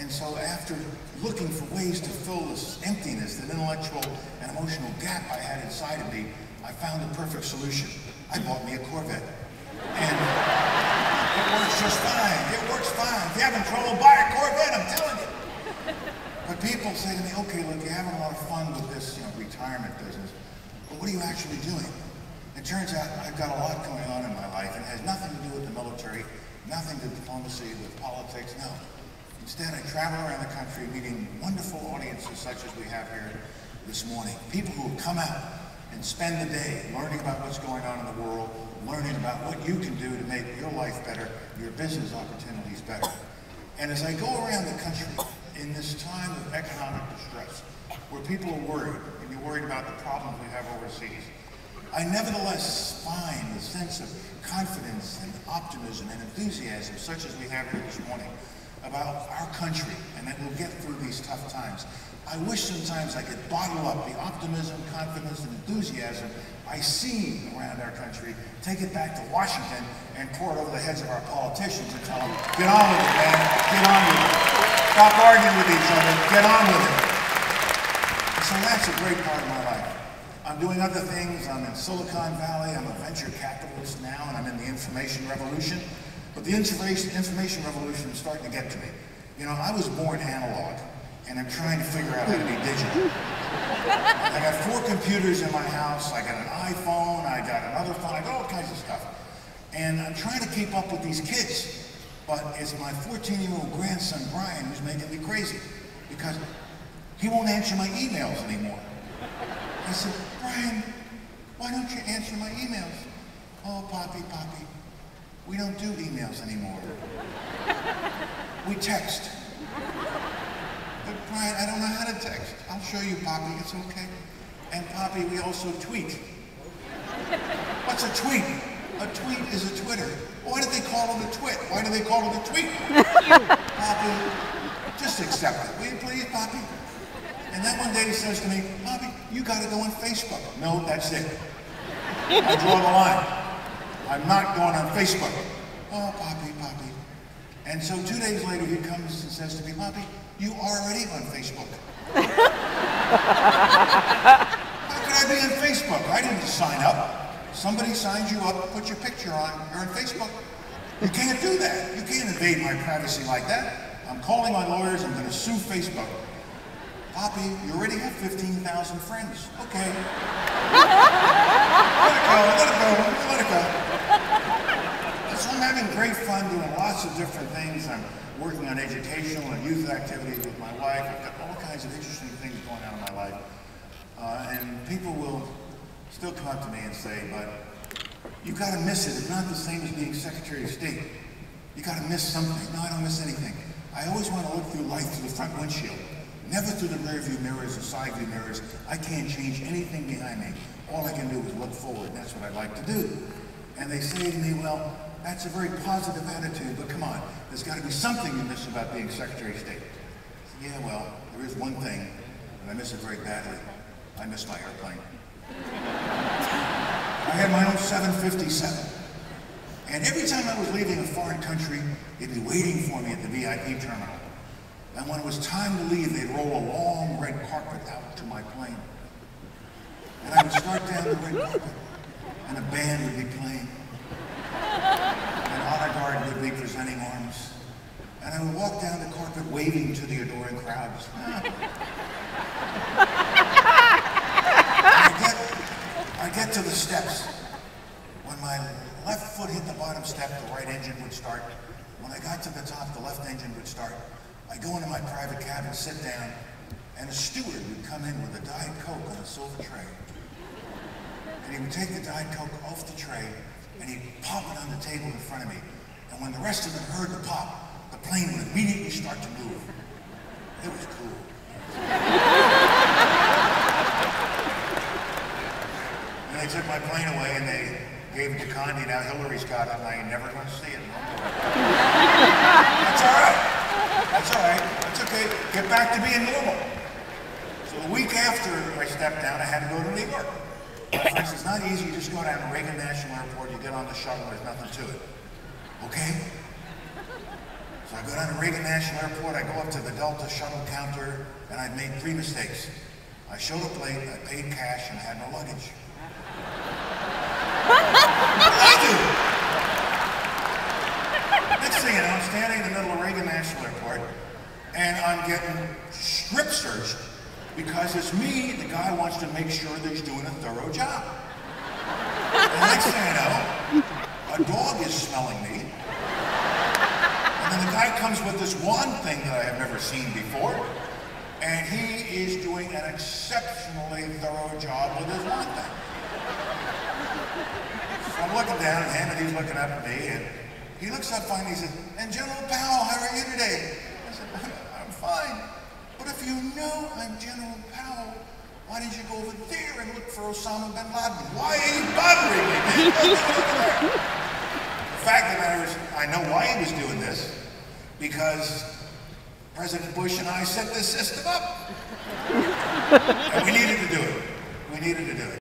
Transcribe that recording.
And so after looking for ways to fill this emptiness, that intellectual and emotional gap I had inside of me, I found the perfect solution. I bought me a Corvette. And it works just fine. It works fine. If you're having trouble, buy a Corvette, I'm telling you. But people say to me, okay, look, you're having a lot of fun with this, retirement business, but what are you actually doing? It turns out I've got a lot going on in my life, and it has nothing to do with the military, nothing to diplomacy, with politics, no. Instead, I travel around the country meeting wonderful audiences such as we have here this morning. People who have come out and spend the day learning about what's going on in the world, learning about what you can do to make your life better, your business opportunities better. And as I go around the country in this time of economic distress, where people are worried, and you're worried about the problems we have overseas, I nevertheless find a sense of confidence and optimism and enthusiasm, such as we have here this morning, about our country, and that we'll get through these tough times. I wish sometimes I could bottle up the optimism, confidence, and enthusiasm I see around our country, take it back to Washington, and pour it over the heads of our politicians and tell them, get on with it, man, get on with it. Stop arguing with each other, get on with it. So that's a great part of my life. I'm doing other things. I'm in Silicon Valley. I'm a venture capitalist now, and I'm in the information revolution. But the information revolution is starting to get to me. I was born analog, and I'm trying to figure out how to be digital. I got 4 computers in my house. I got an iPhone. I got another phone. I got all kinds of stuff. And I'm trying to keep up with these kids. But it's my 14-year-old grandson, Brian, who's making me crazy, because he won't answer my emails anymore. I said, Brian, why don't you answer my emails? Oh, Poppy, we don't do emails anymore. We text. But Brian, I don't know how to text. I'll show you, Poppy, it's okay. And Poppy, we also tweet. What's a tweet? A tweet is a Twitter. Why did they call it a twit? Why do they call it a tweet? Poppy, just accept it. Will you please, Poppy? And then one day he says to me, Poppy, you gotta go on Facebook. No, that's it. I draw the line. I'm not going on Facebook. Oh, Poppy. And so 2 days later he comes and says to me, Poppy, you are already on Facebook. How could I be on Facebook? I didn't sign up. Somebody signs you up, put your picture on, you're on Facebook. You can't do that. You can't invade my privacy like that. I'm calling my lawyers, I'm gonna sue Facebook. Poppy, you already have 15,000 friends. Okay. Let it go. So I'm having great fun doing lots of different things. I'm working on educational and youth activities with my wife. I've got all kinds of interesting things going on in my life. And people will still come up to me and say, but you gotta miss it. It's not the same as being Secretary of State. You gotta miss something. No, I don't miss anything. I always want to look through life through the front windshield. Never through the rear view mirrors or side view mirrors. I can't change anything behind me. All I can do is look forward. That's what I like to do. And they say to me, well, that's a very positive attitude, but come on, there's got to be something you miss about being Secretary of State. I said, yeah, well, there is one thing, and I miss it very badly. I miss my airplane. I had my own 757. And every time I was leaving a foreign country, they'd be waiting for me at the VIP terminal. And when it was time to leave, they'd roll a long red carpet out to my plane. And I would start down the red carpet, and a band would be playing. An honor guard would be presenting arms. And I would walk down the carpet waving to the adoring crowds. I get to the steps. When my left foot hit the bottom step, the right engine would start. When I got to the top, the left engine would start. I go into my private cabin, sit down, and a steward would come in with a Diet Coke on a silver tray. And he would take the Diet Coke off the tray, and he'd pop it on the table in front of me. And when the rest of them heard the pop, the plane would immediately start to move. It was cool. And they took my plane away, and they gave it to Condi. Now Hillary's got it, and I ain't never going to see it. That's all right. That's all right. That's okay. Get back to being normal. So the week after I stepped down, I had to go to New York. Friends, it's not easy. You just go down to Reagan National Airport, you get on the shuttle, there's nothing to it. Okay? So I go down to Reagan National Airport, I go up to the Delta shuttle counter, and I'd made 3 mistakes. I showed up late, I paid cash, and I had no luggage. What did I do? Next thing you know, I'm standing in the middle of Reagan National Airport, and I'm getting strip searched because it's me, the guy wants to make sure that he's doing a thorough job. And next thing I know, a dog is smelling me. And then the guy comes with this wand thing that I have never seen before, and he is doing an exceptionally thorough job with his wand thing. So I'm looking down at him, and he's looking up at me, and he looks up finally, he says, "And General Powell, how are you today?" I said, "I'm fine. But if you know I'm General Powell, why didn't you go over there and look for Osama bin Laden? Why are you bothering me, man? The fact of the matter is, I know why he was doing this, because President Bush and I set this system up. And we needed to do it. We needed to do it.